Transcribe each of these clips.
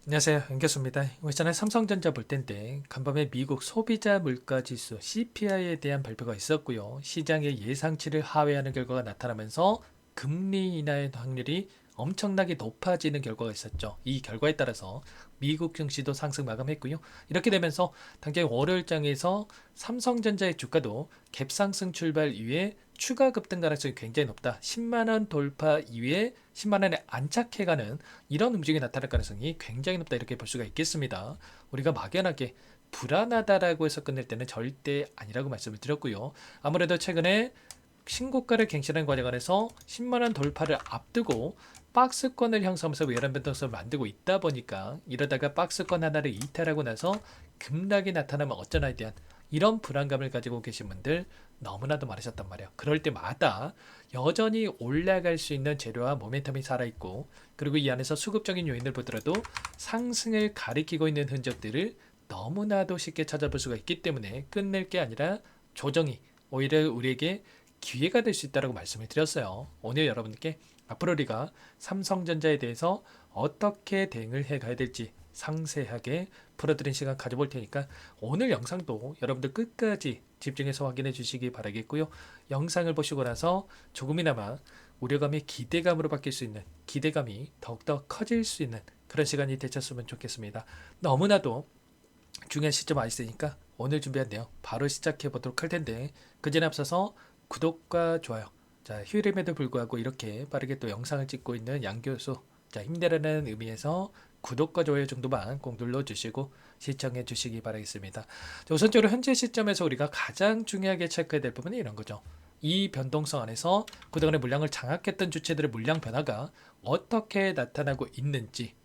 안녕하세요. 연결소입니다. 이전에 삼성전자 볼 텐데 간밤에 미국 소비자 물가지수 CPI에 대한 발표가 있었고요. 시장의 예상치를 하회하는 결과가 나타나면서 금리 인하의 확률이 엄청나게 높아지는 결과가 있었죠. 이 결과에 따라서 미국 증시도 상승 마감했고요. 이렇게 되면서 당장 월요일장에서 삼성전자의 주가도 갭상승 출발 이후에 추가 급등 가능성이 굉장히 높다. 10만원 돌파 이후에 10만원에 안착해가는 이런 움직임이 나타날 가능성이 굉장히 높다, 이렇게 볼 수가 있겠습니다. 우리가 막연하게 불안하다라고 해서 끝낼 때는 절대 아니라고 말씀을 드렸고요. 아무래도 최근에 신고가를 갱신하는 과정 안에서 10만원 돌파를 앞두고 박스권을 형성하면서 외란 변동성을 만들고 있다 보니까, 이러다가 박스권 하나를 이탈하고 나서 급락이 나타나면 어쩌나에 대한 이런 불안감을 가지고 계신 분들 너무나도 많으셨단 말이에요. 그럴 때마다 여전히 올라갈 수 있는 재료와 모멘텀이 살아있고, 그리고 이 안에서 수급적인 요인을 보더라도 상승을 가리키고 있는 흔적들을 너무나도 쉽게 찾아볼 수가 있기 때문에 끝낼 게 아니라 조정이 오히려 우리에게 기회가 될 수 있다고 말씀을 드렸어요. 오늘 여러분께 앞으로 우리가 삼성전자에 대해서 어떻게 대응을 해 가야 될지 상세하게 풀어드린 시간 가져볼 테니까 오늘 영상도 여러분들 끝까지 집중해서 확인해 주시기 바라겠고요. 영상을 보시고 나서 조금이나마 우려감이 기대감으로 바뀔 수 있는, 기대감이 더욱더 커질 수 있는 그런 시간이 되셨으면 좋겠습니다. 너무나도 중요한 시점 와 있으니까 오늘 준비한 내용 바로 시작해 보도록 할 텐데, 그 전에 앞서서 구독과 좋아요, 자, 휴일임에도 불구하고 이렇게 빠르게 또 영상을 찍고 있는 양교수, 자, 힘내라는 의미에서 구독과 좋아요 정도만 꼭 눌러주시고 시청해 주시기 바라겠습니다. 자, 우선적으로 현재 시점에서 우리가 가장 중요하게 체크해야 될 부분이 이런 거죠. 이 변동성 안에서 그동안의 물량을 장악했던 주체들의 물량 변화가 어떻게 나타나고 있는지,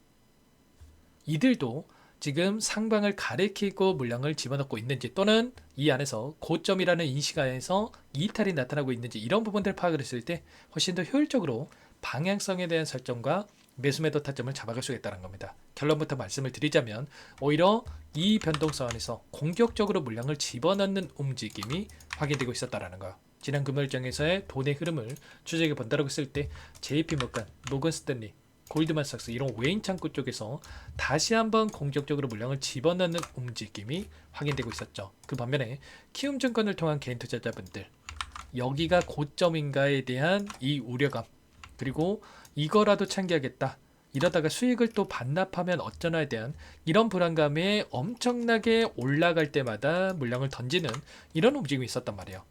이들도 지금 상방을 가리키고 물량을 집어넣고 있는지, 또는 이 안에서 고점이라는 인식 안에서 이탈이 나타나고 있는지, 이런 부분들을 파악을 했을 때 훨씬 더 효율적으로 방향성에 대한 설정과 매수매도 타점을 잡아갈 수 있다는 겁니다. 결론부터 말씀을 드리자면 오히려 이 변동성 안에서 공격적으로 물량을 집어넣는 움직임이 확인되고 있었다는 거예요. 지난 금요일장에서의 돈의 흐름을 추적해 본다고 했을 때 JP모간, 모건스탠리, 골드만삭스 이런 외인 창구 쪽에서 다시 한번 공격적으로 물량을 집어넣는 움직임이 확인되고 있었죠. 그 반면에 키움증권을 통한 개인 투자자분들, 여기가 고점인가에 대한 이 우려감, 그리고 이거라도 챙겨야겠다, 이러다가 수익을 또 반납하면 어쩌나에 대한 이런 불안감에 엄청나게 올라갈 때마다 물량을 던지는 이런 움직임이 있었단 말이에요.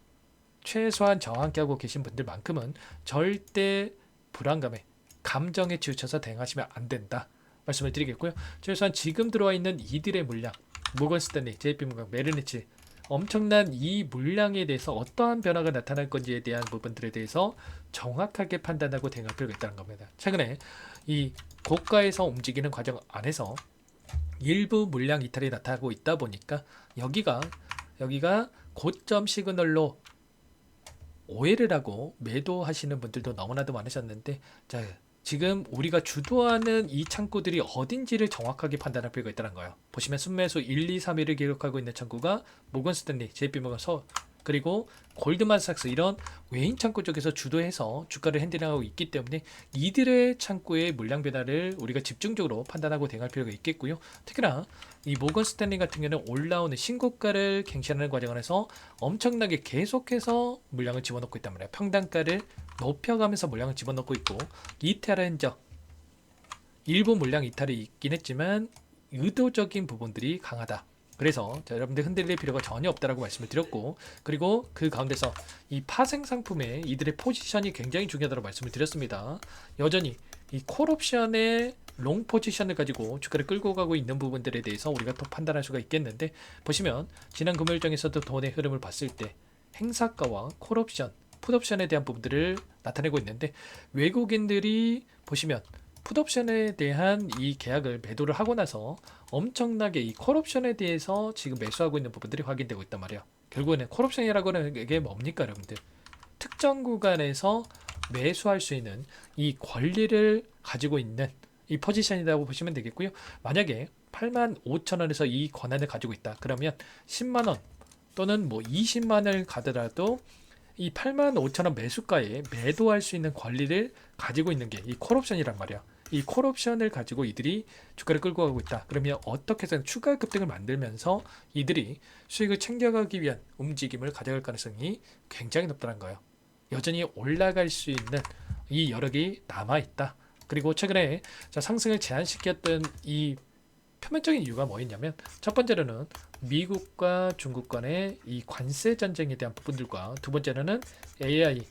최소한 저와 함께하고 계신 분들만큼은 절대 불안감에, 감정에 치우쳐서 대응하시면 안 된다 말씀을 드리겠고요. 최소한 지금 들어와 있는 이들의 물량, 모건스탠리, JP모건, 메르니치, 엄청난 이 물량에 대해서 어떠한 변화가 나타날 건지에 대한 부분들에 대해서 정확하게 판단하고 대응할 필요가 있다는 겁니다. 최근에 이 고가에서 움직이는 과정 안에서 일부 물량 이탈이 나타나고 있다 보니까 여기가 고점 시그널로 오해를 하고 매도하시는 분들도 너무나도 많으셨는데, 자, 지금 우리가 주도하는 이 창구들이 어딘지를 정확하게 판단할 필요가 있다는 거예요. 보시면 순매수 1, 2, 3일을 기록하고 있는 창구가 모건스탠리, JP모건, 그리고 골드만삭스 이런 외인 창구 쪽에서 주도해서 주가를 핸들하고 있기 때문에 이들의 창구의 물량 변화를 우리가 집중적으로 판단하고 대응할 필요가 있겠고요. 특히나 이 모건 스탠리 같은 경우는 올라오는 신고가를 갱신하는 과정 안에서 엄청나게 계속해서 물량을 집어넣고 있단 말이에요. 평단가를 높여가면서 물량을 집어넣고 있고, 이탈의 흔적, 일부 물량 이탈이 있긴 했지만 의도적인 부분들이 강하다. 그래서 여러분들 흔들릴 필요가 전혀 없다라고 말씀을 드렸고, 그리고 그 가운데서 이 파생 상품의 이들의 포지션이 굉장히 중요하다고 말씀을 드렸습니다. 여전히 이 콜옵션의 롱 포지션을 가지고 주가를 끌고 가고 있는 부분들에 대해서 우리가 또 판단할 수가 있겠는데, 보시면 지난 금요일장에서도 돈의 흐름을 봤을 때 행사가와 콜옵션, 풋옵션에 대한 부분들을 나타내고 있는데, 외국인들이 보시면 풋옵션에 대한 이 계약을 매도를 하고 나서 엄청나게 이 콜옵션에 대해서 지금 매수하고 있는 부분들이 확인되고 있단 말이에요. 결국에는 콜옵션이라고 하는 게 뭡니까, 여러분들? 특정 구간에서 매수할 수 있는 이 권리를 가지고 있는 이 포지션이라고 보시면 되겠고요. 만약에 85,000원에서 이 권한을 가지고 있다, 그러면 10만원 또는 뭐 20만원을 가더라도 이 85,000원 매수가에 매도할 수 있는 권리를 가지고 있는 게 이 콜옵션이란 말이야. 이 콜옵션을 가지고 이들이 주가를 끌고 가고 있다. 그러면 어떻게 해서 추가 급등을 만들면서 이들이 수익을 챙겨가기 위한 움직임을 가져갈 가능성이 굉장히 높다는 거예요. 여전히 올라갈 수 있는 이 여력이 남아있다. 그리고 최근에 상승을 제한시켰던 이 표면적인 이유가 뭐였냐면, 첫 번째로는 미국과 중국 간의 이 관세 전쟁에 대한 부분들과, 두 번째로는 AI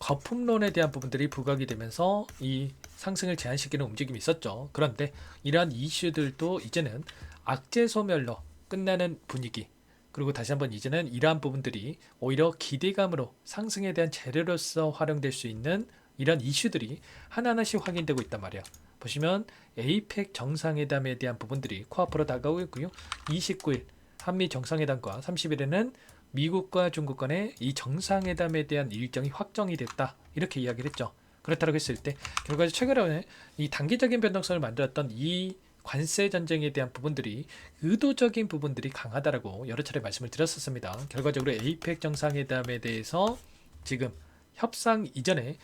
거품론에 대한 부분들이 부각이 되면서 이 상승을 제한시키는 움직임이 있었죠. 그런데 이러한 이슈들도 이제는 악재 소멸로 끝나는 분위기, 그리고 다시 한번 이제는 이러한 부분들이 오히려 기대감으로 상승에 대한 재료로서 활용될 수 있는 이런 이슈들이 하나하나씩 확인되고 있단 말이에요. 보시면 에이펙 정상회담에 대한 부분들이 코앞으로 다가오고 있고요. 29일 한미 정상회담과 30일에는 미국과 중국 간의 이 정상회담에 대한 일정이 확정이 됐다. 이렇게 이야기를 했죠. 그렇다고 했을 때 결과적으로 최근에 이 단기적인 변동성을 만들었던 이 관세 전쟁에 대한 부분들이 의도적인 부분들이 강하다라고 여러 차례 말씀을 드렸었습니다. 결과적으로 에이펙 정상회담에 대해서 지금 협상 이전에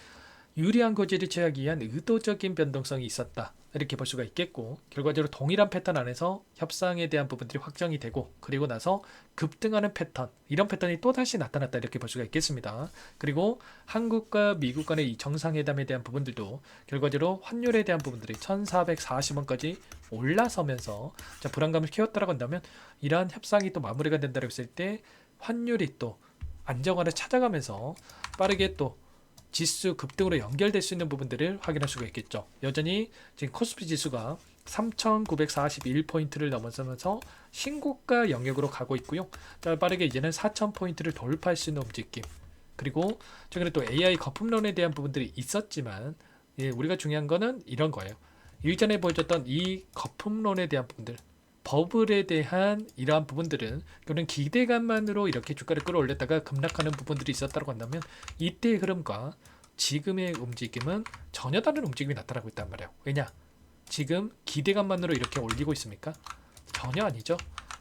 유리한 고지를 취하기 위한 의도적인 변동성이 있었다. 이렇게 볼 수가 있겠고, 결과적으로 동일한 패턴 안에서 협상에 대한 부분들이 확정이 되고, 그리고 나서 급등하는 패턴, 이런 패턴이 또다시 나타났다. 이렇게 볼 수가 있겠습니다. 그리고 한국과 미국 간의 이 정상회담에 대한 부분들도 결과적으로 환율에 대한 부분들이 1440원까지 올라서면서 불안감을 키웠다라고 한다면, 이러한 협상이 또 마무리가 된다고 했을 때 환율이 또 안정화를 찾아가면서 빠르게 또 지수 급등으로 연결될 수 있는 부분들을 확인할 수가 있겠죠. 여전히 지금 코스피 지수가 3,941포인트를 넘어서면서 신고가 영역으로 가고 있고요. 빠르게 이제는 4,000포인트를 돌파할 수 있는 움직임. 그리고 최근에 또 AI 거품론에 대한 부분들이 있었지만, 우리가 중요한 거는 이런 거예요. 일전에 보여줬던 이 거품론에 대한 부분들, 버블에 대한 이러한 부분들은 그런 기대감만으로 이렇게 주가를 끌어올렸다가 급락하는 부분들이 있었다고 한다면, 이때의 흐름과 지금의 움직임은 전혀 다른 움직임이 나타나고 있단 말이에요. 왜냐? 지금 기대감만으로 이렇게 올리고 있습니까? 전혀 아니죠.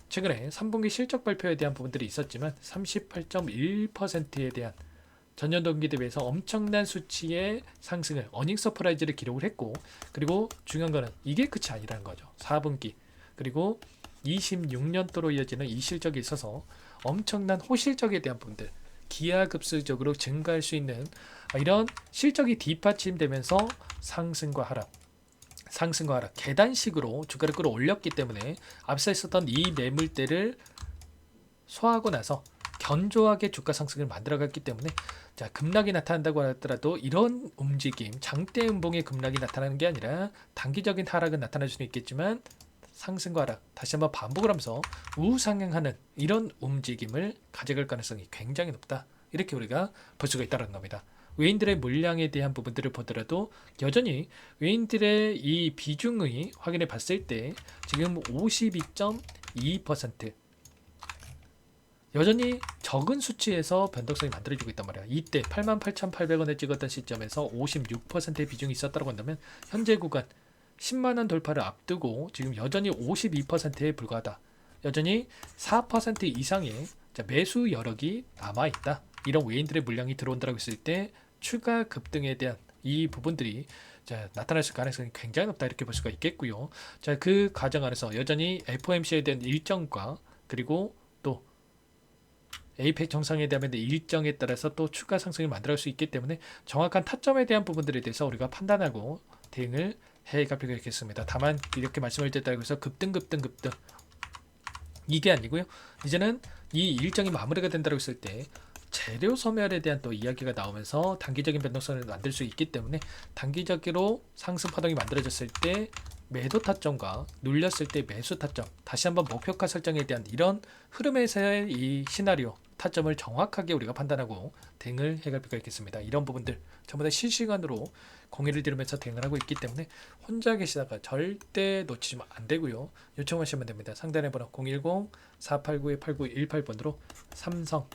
최근에 3분기 실적 발표에 대한 부분들이 있었지만 38.1%에 대한 전년 동기 대비해서 엄청난 수치의 상승을, 어닝 서프라이즈를 기록을 했고, 그리고 중요한 거는 이게 끝이 아니라는 거죠. 4분기 그리고 26년도로 이어지는 이 실적에 있어서 엄청난 호실적에 대한 부분들, 기하급수적으로 증가할 수 있는 이런 실적이 뒷받침되면서 상승과 하락, 계단식으로 주가를 끌어올렸기 때문에 앞서 있었던 이 매물대를 소화하고 나서 견조하게 주가 상승을 만들어갔기 때문에, 급락이 나타난다고 하더라도 이런 움직임, 장대 음봉의 급락이 나타나는 게 아니라 단기적인 하락은 나타날 수는 있겠지만 상승과 하락, 다시 한번 반복을 하면서 우상향하는 이런 움직임을 가져갈 가능성이 굉장히 높다. 이렇게 우리가 볼 수가 있다는 겁니다. 외인들의 물량에 대한 부분들을 보더라도 여전히 외인들의 이 비중이 확인해 봤을 때 지금 52.2%, 여전히 적은 수치에서 변동성이 만들어지고 있단 말이야. 이때 88,800원에 찍었던 시점에서 56%의 비중이 있었다고 한다면, 현재 구간 10만원 돌파를 앞두고 지금 여전히 52%에 불과하다. 여전히 4% 이상의 매수 여력이 남아있다. 이런 외인들의 물량이 들어온다고 했을 때 추가 급등에 대한 이 부분들이 나타날 가능성이 굉장히 높다. 이렇게 볼 수가 있겠고요. 그 과정 안에서 여전히 FOMC에 대한 일정과, 그리고 또 에이펙 정상회담에 대한 일정에 따라서 또 추가 상승을 만들어갈 수 있기 때문에 정확한 타점에 대한 부분들에 대해서 우리가 판단하고 대응을 해갈 필요가 있겠습니다. 다만 이렇게 말씀을 드렸다고 해서 급등 이게 아니고요. 이제는 이 일정이 마무리가 된다고 했을 때 재료 소멸에 대한 또 이야기가 나오면서 단기적인 변동성을 만들 수 있기 때문에, 단기적으로 상승 파동이 만들어졌을 때 매도 타점과 눌렸을 때 매수 타점, 다시 한번 목표가 설정에 대한 이런 흐름에서의 이 시나리오 타점을 정확하게 우리가 판단하고 대응을 해갈 필요가 있겠습니다. 이런 부분들 전부 다 실시간으로 공유를 드리면서 대응을 하고 있기 때문에 혼자 계시다가 절대 놓치시면 안 되고요. 요청하시면 됩니다. 상단에 번호 010-489-8918번으로 삼성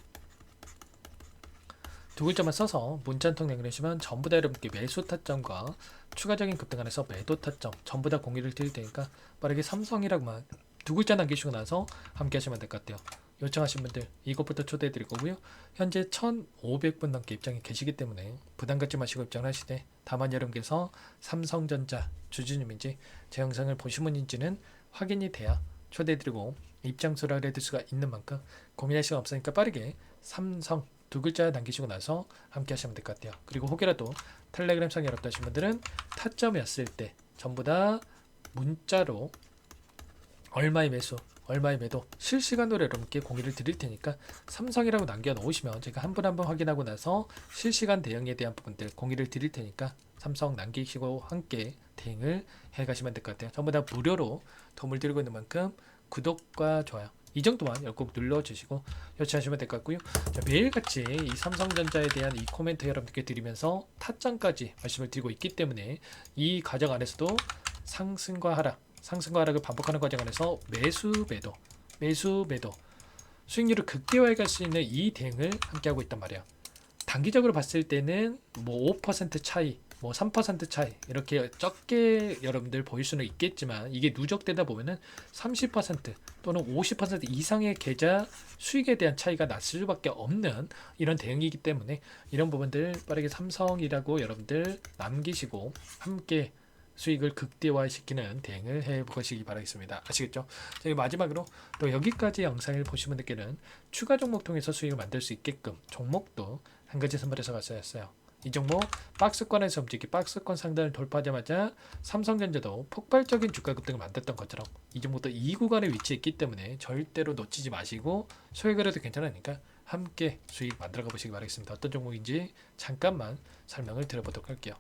두 글자만 써서 문자 한 통 남겨주시면 전부 다 여러분께 매수 타점과 추가적인 급등 안에서 매도 타점 전부 다 공유를 드릴 테니까 빠르게 삼성이라고만 두 글자 남기시고 나서 함께 하시면 될 것 같아요. 요청하신 분들 이것부터 초대해 드릴 거고요. 현재 1,500분 넘게 입장이 계시기 때문에 부담 갖지 마시고 입장을 하시되 다만 여러분께서 삼성전자 주주님인지 제 영상을 보신 분인지는 확인이 돼야 초대해드리고 입장소를 알려드릴 수가 있는 만큼 고민할 시간 없으니까 빠르게 삼성 두 글자 남기시고 나서 함께 하시면 될 것 같아요. 그리고 혹여라도 텔레그램상에 어렵다 하신 분들은 타점이었을 때 전부 다 문자로 얼마의 매수 얼마의 매도 실시간으로 여러분께 공유를 드릴 테니까 삼성이라고 남겨놓으시면 제가 한 분 한 분 확인하고 나서 실시간 대응에 대한 부분들 공유를 드릴 테니까 삼성 남기시고 함께 대응을 해가시면 될 것 같아요. 전부 다 무료로 도움을 드리고 있는 만큼 구독과 좋아요 이 정도만 꼭 눌러주시고 요청하시면 될 것 같고요. 자, 매일같이 이 삼성전자에 대한 이 코멘트 여러분께 드리면서 타점까지 말씀을 드리고 있기 때문에 이 과정 안에서도 상승과 하락을 반복하는 과정 안에서 매수 매도 수익률을 극대화해 갈 수 있는 이 대응을 함께 하고 있단 말이에요. 단기적으로 봤을 때는 뭐 5% 차이, 뭐 3% 차이 이렇게 적게 여러분들 보일 수는 있겠지만 이게 누적되다 보면은 30% 또는 50% 이상의 계좌 수익에 대한 차이가 났을 수밖에 없는 이런 대응이기 때문에 이런 부분들 빠르게 삼성이라고 여러분들 남기시고 함께 수익을 극대화시키는 대응을 해보시기 바라겠습니다. 아시겠죠? 저희 마지막으로 또 여기까지 영상을 보신 분들께는 추가 종목 통해서 수익을 만들 수 있게끔 종목도 한 가지 선발해서 갔어요. 이 종목 박스권에서 움직이 박스권 상단을 돌파하자마자 삼성전자도 폭발적인 주가 급등을 만들었던 것처럼 이 종목도 이 구간에 위치했기 때문에 절대로 놓치지 마시고 소액을 해도 괜찮으니까 함께 수익 만들어 가보시기 바라겠습니다. 어떤 종목인지 잠깐만 설명을 드려보도록 할게요.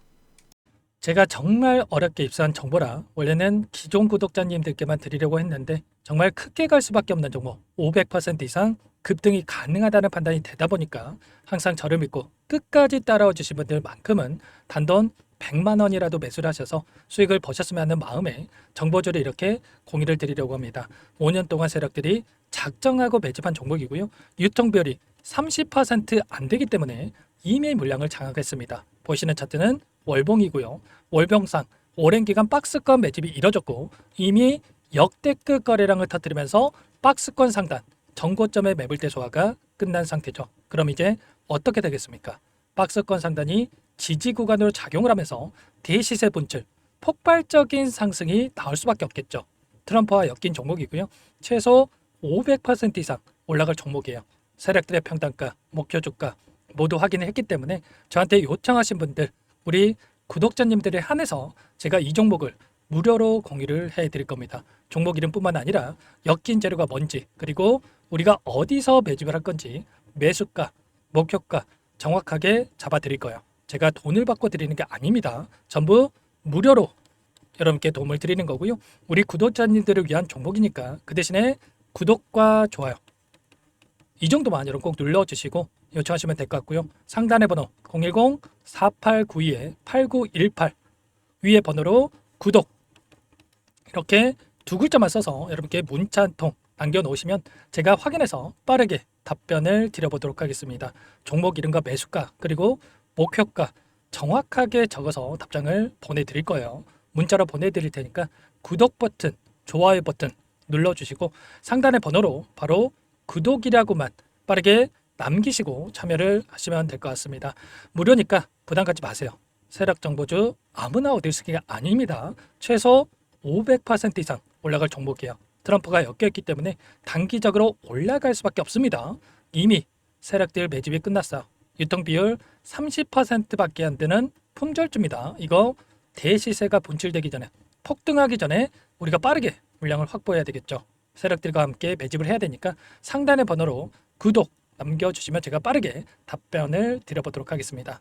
제가 정말 어렵게 입수한 정보라 원래는 기존 구독자님들께만 드리려고 했는데 정말 크게 갈 수밖에 없는 종목 500% 이상 급등이 가능하다는 판단이 되다 보니까 항상 저를 믿고 끝까지 따라와 주신 분들만큼은 단돈 100만 원이라도 매수를 하셔서 수익을 보셨으면 하는 마음에 정보주를 이렇게 공유를 드리려고 합니다. 5년 동안 세력들이 작정하고 매집한 종목이고요. 유통비율이 30% 안 되기 때문에 이미 물량을 장악했습니다. 보시는 차트는 월봉이고요. 월봉상 오랜 기간 박스권 매집이 이뤄졌고 이미 역대급 거래량을 터뜨리면서 박스권 상단 전고점의 매물대 소화가 끝난 상태죠. 그럼 이제 어떻게 되겠습니까? 박스권 상단이 지지 구간으로 작용을 하면서 대시세 분출, 폭발적인 상승이 나올 수밖에 없겠죠. 트럼프와 엮인 종목이고요. 최소 500% 이상 올라갈 종목이에요. 세력들의 평단가, 목표 주가 모두 확인을 했기 때문에 저한테 요청하신 분들 우리 구독자님들에 한해서 제가 이 종목을 무료로 공유를 해드릴 겁니다. 종목 이름뿐만 아니라 엮인 재료가 뭔지 그리고 우리가 어디서 매집을 할 건지 매수가, 목표가 정확하게 잡아드릴 거예요. 제가 돈을 받고 드리는 게 아닙니다. 전부 무료로 여러분께 도움을 드리는 거고요. 우리 구독자님들을 위한 종목이니까 그 대신에 구독과 좋아요 이 정도만 여러분 꼭 눌러주시고 요청하시면 될 것 같고요. 상단의 번호 010-4892-8918 위에 번호로 구독 이렇게 두 글자만 써서 여러분께 문자 한 통 남겨놓으시면 제가 확인해서 빠르게 답변을 드려보도록 하겠습니다. 종목 이름과 매수가 그리고 목표가 정확하게 적어서 답장을 보내드릴 거예요. 문자로 보내드릴 테니까 구독 버튼, 좋아요 버튼 눌러주시고 상단의 번호로 바로 구독이라고만 빠르게 남기시고 참여를 하시면 될 것 같습니다. 무료니까 부담 갖지 마세요. 세력정보주 아무나 얻을 수 있는 게 아닙니다. 최소 500% 이상 올라갈 종목이에요. 트럼프가 엮여있기 때문에 단기적으로 올라갈 수밖에 없습니다. 이미 세력들 매집이 끝났어요. 유통비율 30%밖에 안 되는 품절주입니다. 이거 대시세가 분출되기 전에 폭등하기 전에 우리가 빠르게 물량을 확보해야 되겠죠. 세력들과 함께 매집을 해야 되니까 상단의 번호로 구독 남겨주시면 제가 빠르게 답변을 드려보도록 하겠습니다.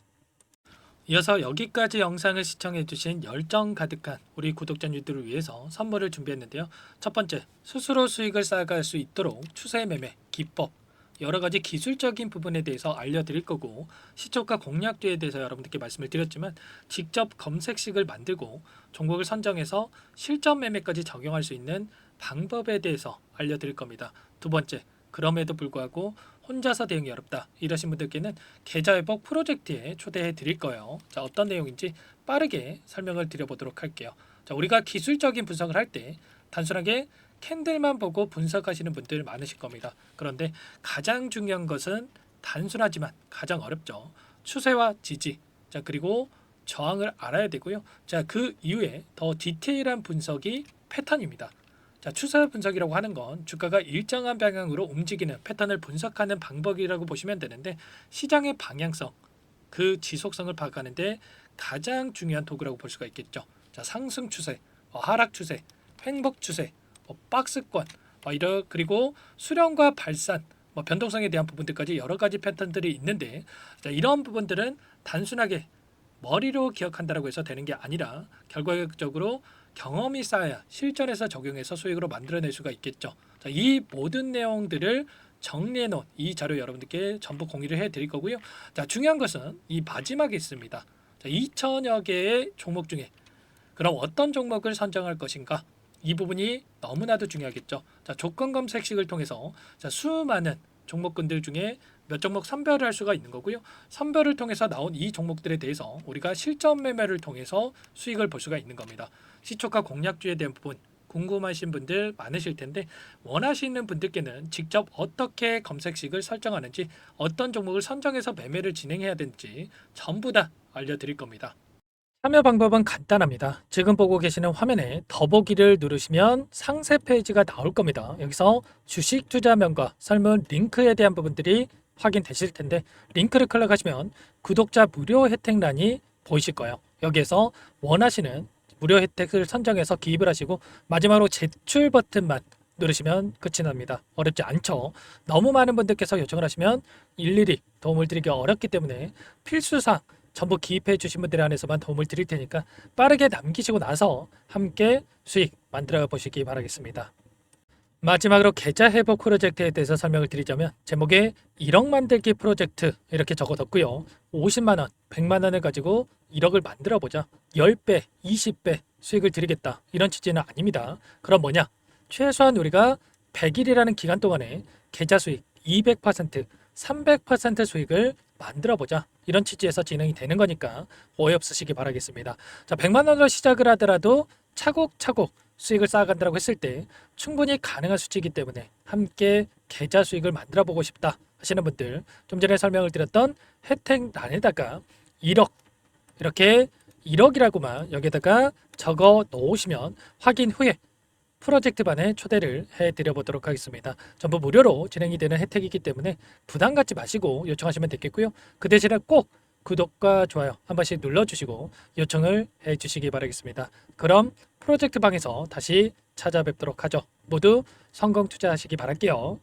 이어서 여기까지 영상을 시청해주신 열정 가득한 우리 구독자님들을 위해서 선물을 준비했는데요. 첫 번째, 스스로 수익을 쌓아갈 수 있도록 추세 매매 기법 여러가지 기술적인 부분에 대해서 알려드릴 거고 시초가 공략주에 대해서 여러분들께 말씀을 드렸지만 직접 검색식을 만들고 종목을 선정해서 실전 매매까지 적용할 수 있는 방법에 대해서 알려드릴 겁니다. 두 번째, 그럼에도 불구하고 혼자서 대응이 어렵다 이러신 분들께는 계좌회복 프로젝트에 초대해 드릴 거예요. 자, 어떤 내용인지 빠르게 설명을 드려보도록 할게요. 자, 우리가 기술적인 분석을 할 때 단순하게 캔들만 보고 분석하시는 분들 많으실 겁니다. 그런데 가장 중요한 것은 단순하지만 가장 어렵죠. 추세와 지지, 자 그리고 저항을 알아야 되고요. 자, 그 이후에 더 디테일한 분석이 패턴입니다. 자, 추세 분석이라고 하는 건 주가가 일정한 방향으로 움직이는 패턴을 분석하는 방법이라고 보시면 되는데, 시장의 방향성, 그 지속성을 파악하는데 가장 중요한 도구라고 볼 수가 있겠죠. 자, 상승 추세, 하락 추세, 횡복 추세, 박스권, 그리고 수렴과 발산, 변동성에 대한 부분들까지 여러 가지 패턴들이 있는데, 자, 이런 부분들은 단순하게 머리로 기억한다라고 해서 되는 게 아니라 결과적으로 경험이 쌓아야 실전에서 적용해서 수익으로 만들어낼 수가 있겠죠. 자, 이 모든 내용들을 정리해 놓은 이 자료 여러분들께 전부 공유를 해 드릴 거고요. 자, 중요한 것은 이 마지막에 있습니다. 자, 2천여 개의 종목 중에 그럼 어떤 종목을 선정할 것인가? 이 부분이 너무나도 중요하겠죠. 자, 조건 검색식을 통해서 자, 수많은 종목군들 중에 몇 종목 선별을 할 수가 있는 거고요. 선별을 통해서 나온 이 종목들에 대해서 우리가 실전 매매를 통해서 수익을 볼 수가 있는 겁니다. 시초가 공략주에 대한 부분 궁금하신 분들 많으실 텐데, 원하시는 분들께는 직접 어떻게 검색식을 설정하는지, 어떤 종목을 선정해서 매매를 진행해야 되는지 전부 다 알려드릴 겁니다. 참여 방법은 간단합니다. 지금 보고 계시는 화면에 더보기를 누르시면 상세 페이지가 나올 겁니다. 여기서 주식 투자명과 설문 링크에 대한 부분들이 확인되실 텐데, 링크를 클릭하시면 구독자 무료 혜택란이 보이실 거예요. 여기에서 원하시는 무료 혜택을 선정해서 기입을 하시고 마지막으로 제출 버튼만 누르시면 끝이 납니다. 어렵지 않죠? 너무 많은 분들께서 요청을 하시면 일일이 도움을 드리기 어렵기 때문에 필수사항 전부 기입해 주신 분들에 한해서만 도움을 드릴 테니까 빠르게 남기시고 나서 함께 수익 만들어 보시기 바라겠습니다. 마지막으로 계좌 회복 프로젝트에 대해서 설명을 드리자면, 제목에 1억 만들기 프로젝트 이렇게 적어뒀고요. 50만 원, 100만 원을 가지고 1억을 만들어 보자. 10배, 20배 수익을 드리겠다. 이런 취지는 아닙니다. 그럼 뭐냐? 최소한 우리가 100일이라는 기간 동안에 계좌 수익 200%, 300% 수익을 만들어 보자. 이런 취지에서 진행이 되는 거니까 오해 없으시기 바라겠습니다. 자, 100만 원으로 시작을 하더라도 차곡차곡 수익을 쌓아간다고 했을 때 충분히 가능한 수치이기 때문에 함께 계좌 수익을 만들어 보고 싶다 하시는 분들, 좀 전에 설명을 드렸던 혜택란에다가 1억, 이렇게 1억이라고만 여기다가 적어 놓으시면 확인 후에 프로젝트반에 초대를 해드려 보도록 하겠습니다. 전부 무료로 진행이 되는 혜택이기 때문에 부담 갖지 마시고 요청하시면 되겠고요. 그 대신에 꼭 구독과 좋아요 한 번씩 눌러주시고 요청을 해주시기 바라겠습니다. 그럼 프로젝트 방에서 다시 찾아뵙도록 하죠. 모두 성공 투자하시기 바랄게요.